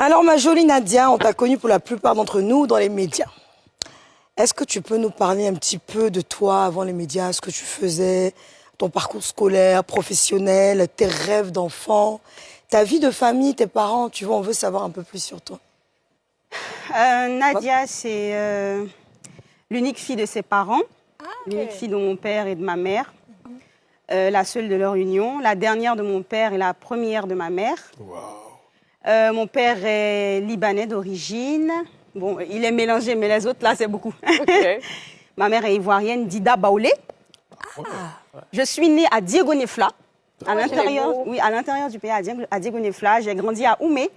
Alors, ma jolie Nadia, on t'a connue pour la plupart d'entre nous dans les médias. Est-ce que tu peux nous parler un petit peu de toi avant les médias, ce que tu faisais, ton parcours scolaire, professionnel, tes rêves d'enfant, ta vie de famille, tes parents, tu vois, on veut savoir un peu plus sur toi. Nadia, c'est l'unique fille de ses parents, l'unique fille de mon père et de ma mère, la seule de leur union, la dernière de mon père et la première de ma mère. Wow. Mon père est libanais d'origine. Bon, il est mélangé, mais les autres, là, c'est beaucoup. Okay. Ma mère est ivoirienne, Dida Baoulé. Je suis née à Diego-Nefla, à l'intérieur du pays, à Diego-Nefla. J'ai grandi à Oumé.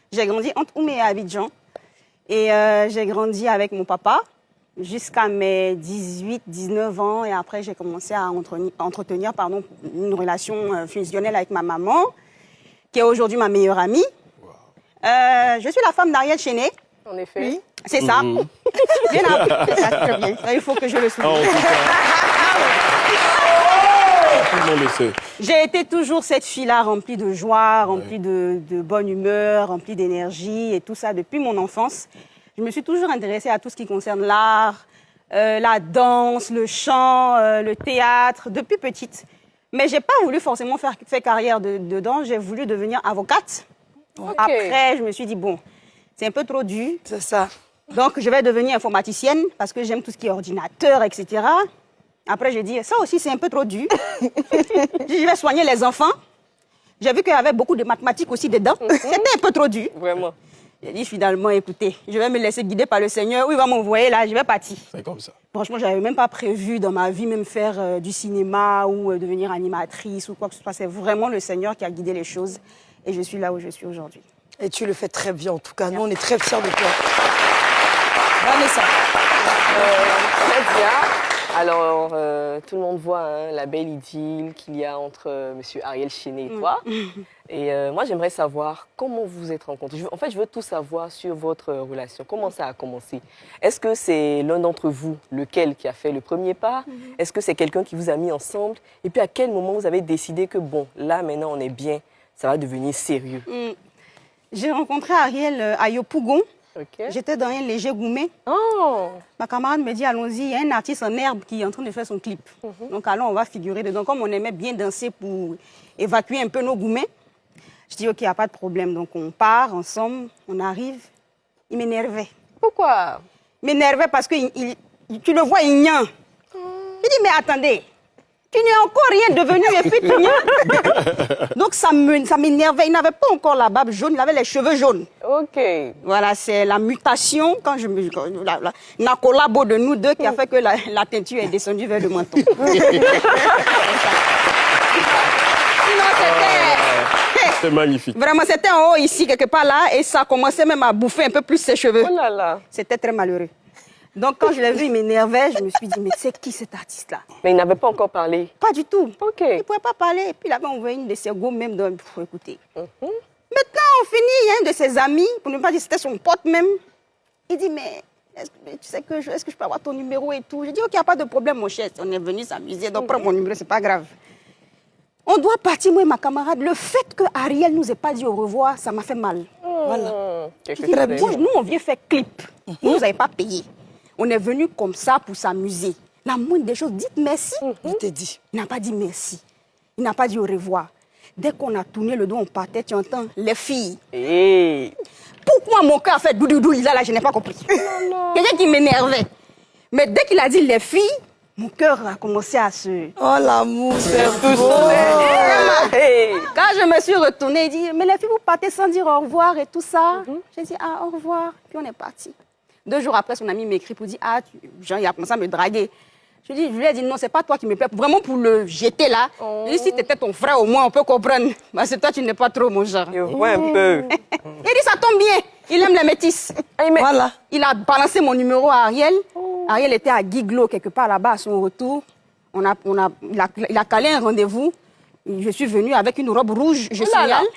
J'ai grandi entre Oumé et Abidjan. Et j'ai grandi avec mon papa jusqu'à mes 18-19 ans. Et après, j'ai commencé à entretenir une relation fusionnelle avec ma maman, qui est aujourd'hui ma meilleure amie. Wow. Je suis la femme d'Ariel Chéné. En effet. Oui, c'est ça. Bien appris. Ça, très bien. Ça, il faut que je le souligne. Tout le monde le sait. J'ai été toujours cette fille-là remplie de joie, remplie de bonne humeur, remplie d'énergie et tout ça depuis mon enfance. Je me suis toujours intéressée à tout ce qui concerne l'art, la danse, le chant, le théâtre, depuis petite. Mais j'ai pas voulu forcément faire carrière dedans. J'ai voulu devenir avocate. Okay. Après, je me suis dit, bon, c'est un peu trop dur. C'est ça. Donc, je vais devenir informaticienne parce que j'aime tout ce qui est ordinateur, etc. Après, j'ai dit, ça aussi, c'est un peu trop dur. Je vais soigner les enfants. J'ai vu qu'il y avait beaucoup de mathématiques aussi dedans. C'était un peu trop dur. Vraiment. J'ai dit, finalement, écoutez, je vais me laisser guider par le Seigneur. Où il va m'envoyer là, je vais partir. C'est comme ça. Franchement, je n'avais même pas prévu dans ma vie même faire du cinéma ou devenir animatrice ou quoi que ce soit. C'est vraiment le Seigneur qui a guidé les choses. Et je suis là où je suis aujourd'hui. Et tu le fais très bien, en tout cas. Nous, on est très fiers de toi. Vanessa. Très bien. Alors, tout le monde voit la belle idylle qu'il y a entre M. Ariel Chéné et toi. Et moi, j'aimerais savoir comment vous vous êtes rencontrés. En fait, je veux tout savoir sur votre relation. Comment ça a commencé? Est-ce que c'est l'un d'entre vous, lequel, qui a fait le premier pas? Est-ce que c'est quelqu'un qui vous a mis ensemble? Et puis, à quel moment vous avez décidé que, bon, là, maintenant, on est bien, ça va devenir sérieux? J'ai rencontré Ariel à Yopougon. Okay. J'étais dans un léger gourmet. Oh! Ma camarade me dit, allons-y, il y a un artiste en herbe qui est en train de faire son clip. Donc, allons, on va figurer dedans. Comme on aimait bien danser pour évacuer un peu nos gourmets, je dis, OK, il n'y a pas de problème. Donc, on part ensemble, on arrive. Il m'énervait. Pourquoi? Il m'énervait parce que tu le vois, il gnant. Je dis, mais attendez, tu n'es encore rien devenu et puis tu gnans. Donc, ça m'énervait. Il n'avait pas encore la barbe jaune, il avait les cheveux jaunes. OK. Voilà, c'est la mutation, la collabo de nous deux qui a fait que la teinture est descendue vers le menton. C'est magnifique. Vraiment, c'était en haut ici, quelque part là, et ça commençait même à bouffer un peu plus ses cheveux. Oh là là. C'était très malheureux. Donc, quand je l'ai vu, il m'énervait. Je me suis dit, mais c'est qui cet artiste-là? Mais il n'avait pas encore parlé. Pas du tout. OK. Il ne pouvait pas parler. Et puis, il avait envoyé une de ses go même dans... Faut écouter. Maintenant, on finit, il y a un de ses amis, pour ne pas dire c'était son pote même. Il dit, mais tu sais que est-ce que je peux avoir ton numéro et tout? J'ai dit, OK, il n'y a pas de problème, mon cher. On est venu s'amuser, donc prends mon numéro, c'est pas grave. On doit partir, moi et ma camarade. Le fait que Ariel nous ait pas dit au revoir, ça m'a fait mal. Voilà. Je dis, nous, on vient faire clip. Vous nous avez pas payé. On est venu comme ça pour s'amuser. La moindre des choses, dites merci. Il t'a dit. Il n'a pas dit merci. Il n'a pas dit au revoir. Dès qu'on a tourné le dos, on partait, tu entends, les filles. Hey. Pourquoi mon cœur a fait doudoudou, là, je n'ai pas compris. Quelqu'un qui m'énervait. Mais dès qu'il a dit les filles, mon cœur a commencé à se... Oh, l'amour, c'est beau. Hey. Quand je me suis retournée, il dit, mais les filles, vous partez sans dire au revoir et tout ça. J'ai dit, ah, au revoir. Puis on est parti. 2 jours après, son ami m'écrit pour dire, ah, Jean, il a commencé à me draguer. Je lui ai dit, non, c'est pas toi qui me plaît. Vraiment pour le jeter là. Je lui ai dit, si t'étais ton frère, au moins, on peut comprendre. Parce que toi, tu n'es pas trop mon genre. Je vois un peu. Il dit, ça tombe bien. Il aime les métis. Voilà. Il a balancé mon numéro à Ariel. Ariel était à Guiglo, quelque part là-bas, à son retour. Il a calé un rendez-vous. Je suis venue avec une robe rouge, je signale.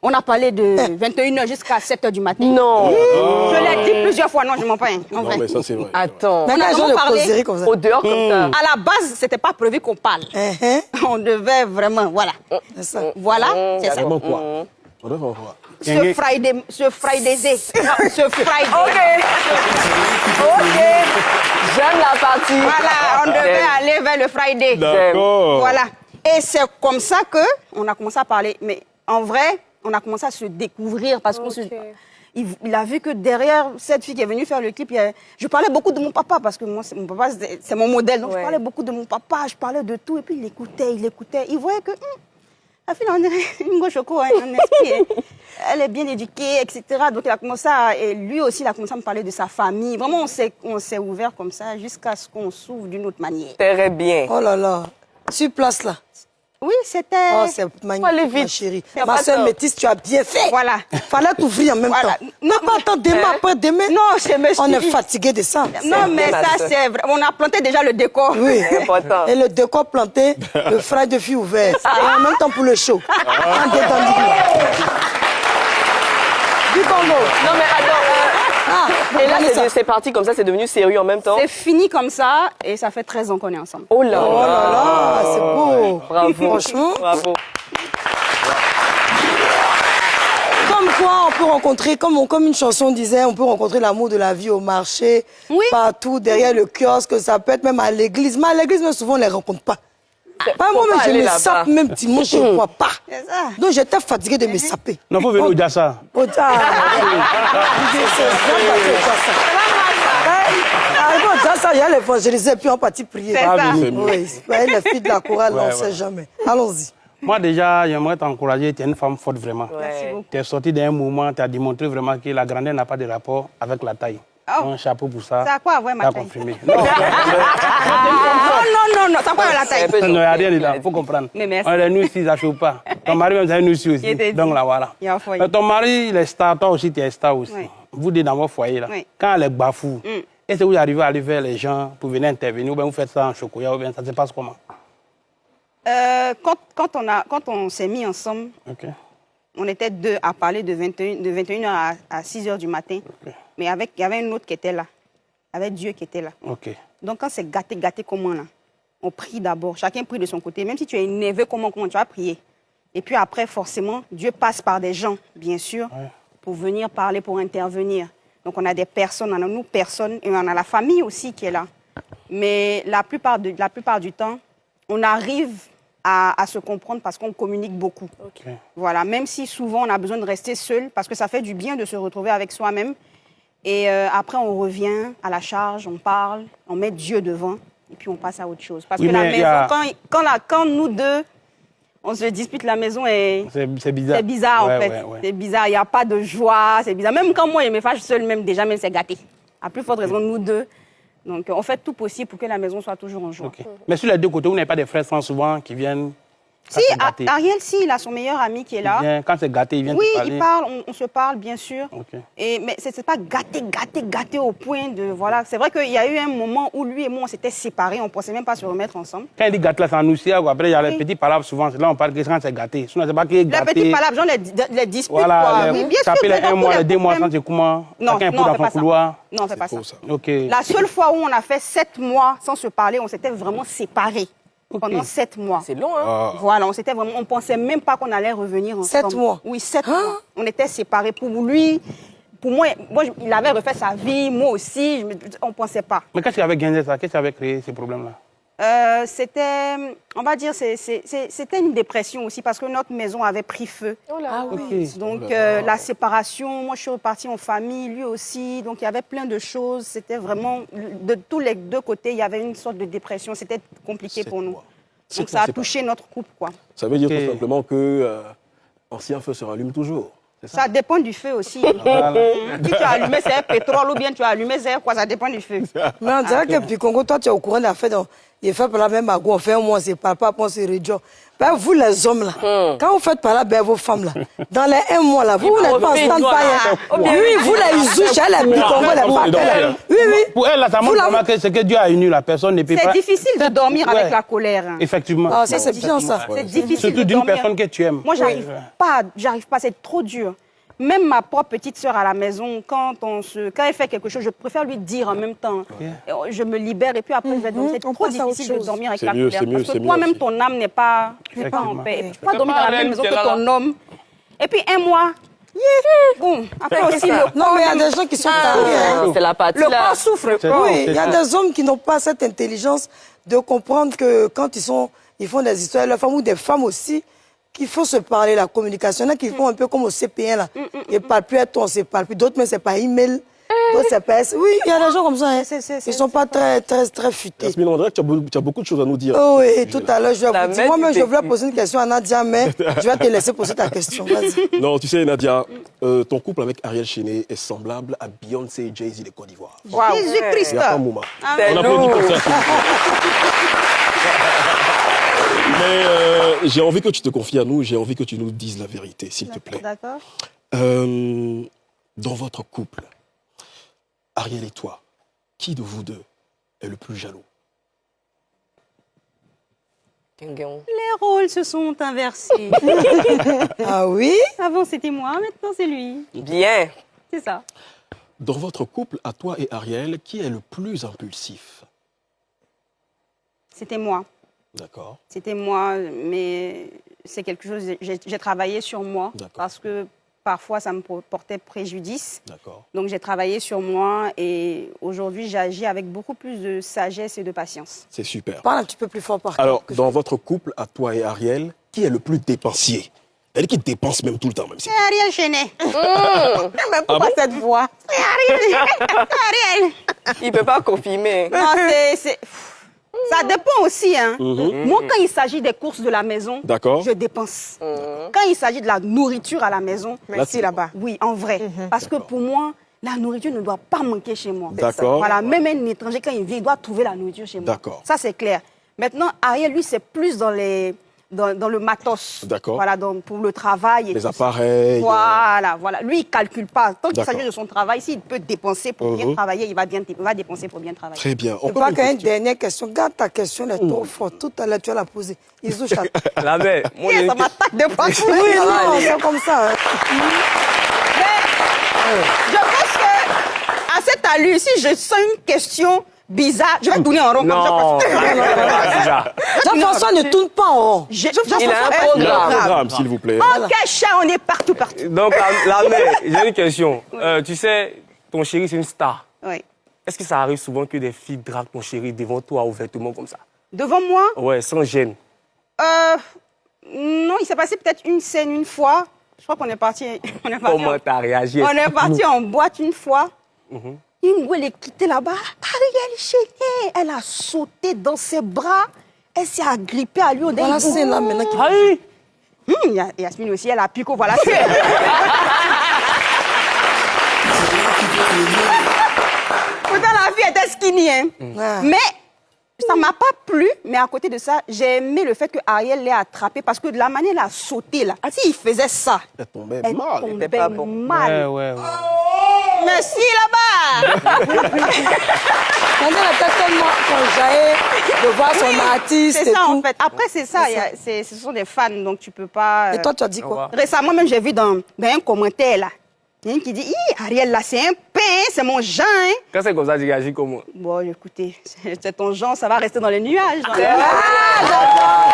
On a parlé de 21h jusqu'à 7h du matin. Non. Je l'ai dit plusieurs fois, non, je m'en peins. Non, mais ça, c'est vrai. Attends. Même les gens de causerie comme ça. Au dehors comme ça. À la base, c'était pas prévu qu'on parle. On devait vraiment, voilà. C'est ça. Voilà, c'est ça. Vraiment quoi? On doit voir. ce Friday. Ce Friday. Ok. J'aime la partie. Voilà, on devait aller vers le Friday. D'accord. Voilà. Et c'est comme ça qu'on a commencé à parler. Mais en vrai, on a commencé à se découvrir parce qu'on il a vu que derrière cette fille qui est venue faire le clip, je parlais beaucoup de mon papa parce que moi, mon papa, c'est mon modèle. Donc je parlais beaucoup de mon papa, je parlais de tout. Et puis il écoutait. Il voyait que la fille, on est une choco, un esprit. Elle est bien éduquée, etc. Donc il a commencé et lui aussi, il a commencé à me parler de sa famille. Vraiment, on s'est ouvert comme ça jusqu'à ce qu'on s'ouvre d'une autre manière. Très bien. Oh là là. Sur place, là. Oui, c'était... Oh, c'est magnifique, ma chérie. Ma soeur métisse, tu as bien fait. Voilà. Fallait t'ouvrir en même temps. Non, attends, demain, après demain. Non, je me suis On est fatigué de ça. Non, mais ça, c'est vrai. On a planté déjà le décor. Oui. C'est important. Et le décor planté, le frais de fille ouvert. Et en même temps pour le show. En détendu. Du Congo. Non, mais attends. Et là, c'est parti comme ça, c'est devenu sérieux en même temps. C'est fini comme ça et ça fait 13 ans qu'on est ensemble. Oh là Oh là là, c'est beau. Bravo. Franchement. Bravo. Comme quoi, on peut rencontrer, comme une chanson disait, on peut rencontrer l'amour de la vie au marché, Oui. partout, derrière le kiosque, ça peut être même à l'église. Mais à l'église, même souvent, on ne les rencontre pas. Pas faut moi, pas mais je aller me là-bas. sape même dimanche, je ne crois pas. C'est ça. Donc j'étais fatiguée de me saper. Non, faut venir au Djassa. Au Djassa. Au Djassa, il y a l'évangélisé, puis on partit prier. C'est ça. Oui, les filles de la chorale, on ne sait jamais. Allons-y. Moi, déjà, j'aimerais t'encourager. Tu es une femme forte, vraiment. Ouais. Tu es sortie d'un mouvement, tu as démontré vraiment que la grandeur n'a pas de rapport avec la taille. Oh. Un chapeau pour ça. Ça a quoi à voir ma T'as taille? confirmé. Non, ça a quoi à la taille? Non, il n'y a rien de là, il faut comprendre. Mais merci. On est nous ici, ça ne chauffe pas. Ton mari même, c'est nous ici aussi. Donc là, voilà. Il y a un foyer. Mais ton mari, il est star, toi aussi, tu es star aussi. Oui. Vous deux dans votre foyer, là. Oui. Quand elle est bafou, est-ce que vous arrivez à aller vers les gens pour venir intervenir ou bien vous faites ça en chocolat ou bien ça se passe comment? Quand on s'est mis ensemble, Ok. on était deux à parler de 21h à 6h du matin. Ok. Mais il y avait un autre qui était là. Il y avait Dieu qui était là. Ok. Donc quand c'est gâté comment là? On prie d'abord. Chacun prie de son côté. Même si tu es énervé, comment tu vas prier? Et puis après, forcément, Dieu passe par des gens, bien sûr, pour venir parler, pour intervenir. Donc on a des personnes, on a nous personnes, et on a la famille aussi qui est là. Mais la plupart du temps, on arrive à se comprendre parce qu'on communique beaucoup. Ok. Voilà, même si souvent on a besoin de rester seul, parce que ça fait du bien de se retrouver avec soi-même. Et après, on revient à la charge, on parle, on met Dieu devant, et puis on passe à autre chose. Parce Oui, que la mais il y maison, a- quand nous deux, on se dispute, la maison est... C'est bizarre. C'est bizarre, Ouais, en fait. ouais, ouais. C'est bizarre, il n'y a pas de joie, c'est bizarre. Même quand moi, je me fâche seule, même déjà, même c'est gâté. À plus forte raison, nous deux. Donc, on fait tout possible pour que la maison soit toujours en joie. Ok. Mais sur les deux côtés, vous n'avez pas des frères sans souvent qui viennent. quand Si, c'est gâté. Ariel, si, il a son meilleur ami qui est là. Il vient- Quand c'est gâté, il vient Oui, te parler. il parle, on se parle, bien sûr. Ok. Mais c'est pas gâté au point de... Voilà. C'est vrai qu'il y a eu un moment où lui et moi, on s'était séparés, on ne pensait même pas se remettre ensemble. Quand il dit gâté, là, c'est en ousia, ou après, il y a les petites palabres souvent. C'est là on parle que quand c'est gâté. Sinon, c'est pas qu'il est La gâté. petite palabre, genre les disputes, Voilà, quoi. les- Oui, bien ça sûr. fait les dans 1 tous mois, les 2 mois, problèmes. sans c'est comment. Non, Chacun non, pour on dans fait son pas ça. couloir. Non, on fait pas ça. Faux, ça. Ok. La seule fois où on a fait 7 mois sans se parler, on s'était vraiment séparés. Ok. Pendant 7 mois. C'est long, hein? Voilà, on pensait même pas qu'on allait revenir ensemble. 7 mois? Oui, 7 mois. On était séparés. Pour lui, pour moi, il avait refait sa vie, moi aussi, on pensait pas. Mais qu'est-ce qui avait gagné ça? Qu'est-ce qui avait créé ces problèmes-là? C'était, on va dire, c'était une dépression aussi parce que notre maison avait pris feu. Oh là. Ok. Donc la séparation, moi je suis repartie en famille, lui aussi, donc il y avait plein de choses. C'était vraiment, de tous les deux côtés, il y avait une sorte de dépression. C'était compliqué pour nous. Donc ça a touché notre couple, quoi. Ça veut dire Ok. tout simplement que ancien feu se rallume toujours. C'est ça? Ça dépend du feu aussi. Voilà. Si tu as allumé, c'est un pétrole ou bien tu as allumé, c'est quoi? Ça dépend du feu. Mais on dirait que puis Congo, toi, tu es au courant de la fête. Il fait par là même à on fait un mois, c'est papa, on se réduit. Ben, vous, les hommes, là, quand vous faites par là, ben, vos femmes, là, dans les 1 mois, là, vous n'êtes pas en stand-by. Oui, vous, les Isouches, les Bicongo, les papels. Oui, oui. Pour elle, là, ça montre vraiment que c'est que Dieu a uni la personne ne peut C'est pas. difficile de dormir Ouais. avec la colère. hein. Effectivement. Ah, ça, c'est bien, ça. C'est difficile Surtout de d'une dormir. personne que tu aimes. Moi, j'arrive pas, c'est trop dur. Même ma propre petite sœur à la maison, quand elle fait quelque chose, je préfère lui dire en même temps. Je me libère et puis après, je vais dormir. C'est on trop passe à autre difficile de chose. dormir avec C'est la mieux, colère. c'est mieux, Parce que c'est mieux toi-même, aussi. ton âme n'est pas en Effectivement. paix. Tu peux pas dormir dans la même maison Reine que qui est là, ton homme. Et puis 1 mois, Bon, après aussi, le Non, corps mais il y a même- des gens qui sont tarés. hein. C'est la partie le là. corps souffre. Oui, il y a des hommes qui n'ont pas cette intelligence de comprendre que quand ils font des histoires, leurs femmes ou des femmes aussi, qu'il faut se parler, la communication. Il y en a qui font un peu comme au CP1, là. Ils ne parlent plus à toi, on ne se parle plus. D'autres, mais c'est par email. D'autres, c'est par... Oui, il y a des gens comme ça. Hein. Ils ne sont pas très futés. Yasmine, on dirait que tu as beaucoup de choses à nous dire. Oh oui, tout à l'heure, je vais La vous dire. Moi-même, maître je du voulais poser une question à Nadia, mais je vais te laisser poser ta question. Vas-y. Non, tu sais, Nadia, ton couple avec Ariel Chenet est semblable à Beyoncé et Jay-Z de Côte d'Ivoire. Waouh. Jésus-Christ. Il n'y a pas Mouma. C'est On applaudit lourd. pour ça. s'il vous plaît. Mais j'ai envie que tu te confies à nous, j'ai envie que tu nous dises la vérité, s'il te plaît. D'accord. Dans votre couple, Ariel et toi, qui de vous deux est le plus jaloux? Guinguin. Les rôles se sont inversés. Ah oui? Avant, c'était moi, maintenant, c'est lui. Bien. C'est ça. Dans votre couple, à toi et Ariel, qui est le plus impulsif? C'était moi. D'accord. C'était moi, mais c'est quelque chose, j'ai travaillé sur moi D'accord. parce que parfois ça me portait préjudice. D'accord. Donc j'ai travaillé sur moi et aujourd'hui j'agis avec beaucoup plus de sagesse et de patience. C'est super. Parle un petit peu plus fort par Alors, contre, que dans votre couple, à toi et Ariel, qui est le plus dépensier? Elle qui dépense même tout le temps, même si. C'est Ariel Chenet. Mais pourquoi cette voix? Ariel. Il ne peut pas confirmer. Non, ça dépend aussi. Hein. Moi, quand il s'agit des courses de la maison, D'accord. je dépense. Quand il s'agit de la nourriture à la maison, Merci là-bas. Oui, en vrai. Parce que pour moi, la nourriture ne doit pas manquer chez moi. D'accord. Voilà, même un étranger, quand il vient, il doit trouver la nourriture chez moi. D'accord. Ça, c'est clair. Maintenant, Ariel, lui, c'est plus dans le matos. D'accord. Voilà, pour le travail. Et Les tout ça. appareils. Voilà. Lui, il ne calcule pas. Tant qu'il D'accord. s'agit de son travail, s'il peut dépenser pour bien travailler, il va dépenser pour bien travailler. Très bien. je Encore crois une qu'il y a une question. dernière question. Garde ta question, elle est trop forte. Tout à l'heure, tu vas la poser. Ils ont chat. La mère, moi, j'ai Ça une m'attaque de partout. Oui, non, c'est comme ça. hein. Je pense que à cette allure, si je sens une question bizarre, je vais tourner en rond comme Non, ça. c'est ça. Jean-François ne tourne pas en rond. Il a un Il y a un programme. programme, s'il vous plaît. Ok, chat, on est partout. Donc, la mère, j'ai une question. Tu sais, ton chéri, c'est une star. Oui. Est-ce que ça arrive souvent que des filles draguent ton chéri devant toi ouvertement comme ça? Devant moi, Ouais, sans gêne. non, il s'est passé peut-être une scène une fois. Je crois qu'on est parti. Comment t'as réagi? On est parti en boîte une fois. Une elle est quittée là-bas. Ariel Chenet, elle a sauté dans ses bras. Elle s'est agrippée à lui au Voilà, c'est là maintenant qui... Aïe! Yasmine aussi, elle a piqué. Voilà, c'est. Pourtant, la fille était skinny, hein. Ah. Mais ça ne m'a pas plu. Mais à côté de ça, j'ai aimé le fait que Ariel l'ait attrapé parce que de la manière elle a sauté là. S'il faisait ça, Elle tombait elle mal. tombait pas bon. mal. Ouais. Merci là-bas. Maintenant, elle était tellement enjaillée de voir son artiste C'est et ça tout. en fait. Après, c'est ça. Ce sont des fans, donc tu peux pas. Et toi, tu as dit quoi? Récemment, même, j'ai vu dans un commentaire là. Il y a un qui dit Ariel là, c'est un pain, c'est mon genre. Hein. Quand c'est comme ça, tu réagis comment? Bon, écoutez, c'est ton genre, ça va rester dans les nuages. Ah, d'accord.